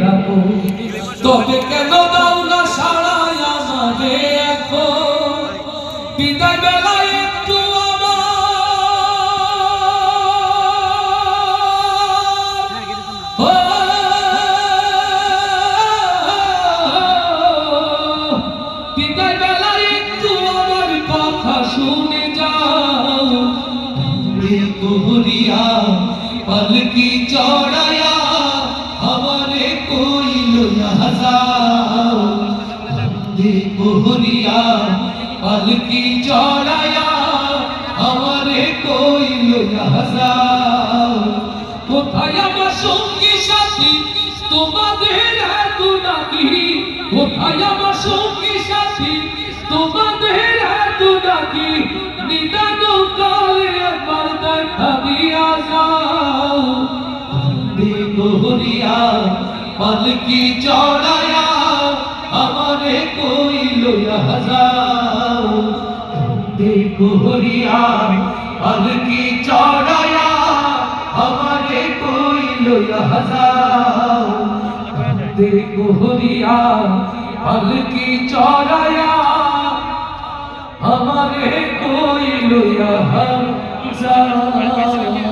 রাখো। তবে কেন দাও না সাড়াই আমারে এখন, বিদায় বেলায় একটু বিদায় বেলায় একটু আমার কথা শুনে যাও। কোহরিয়া পালকি চড়ায়া আমারে কইল না যাও। কোহরিয়া পালকি চড়ায়া আমারে কইল না যাও। কোথায় আমার সঙ্গী সাথী তোমাদের এত নাকি, কোথায় আমার সঙ্গী সাথী তোমাদের এত নাকি, নিদান কালে একবার দেখা দিয়া যাও। কোহরিয়া পালকি চড়ায়া আমারে কইল না যাও। কোহরিয়া পালকি চড়ায়া আমারে কইল না যাও। কোহরিয়া পালকি চড়ায়া আমারে কইল না যাও।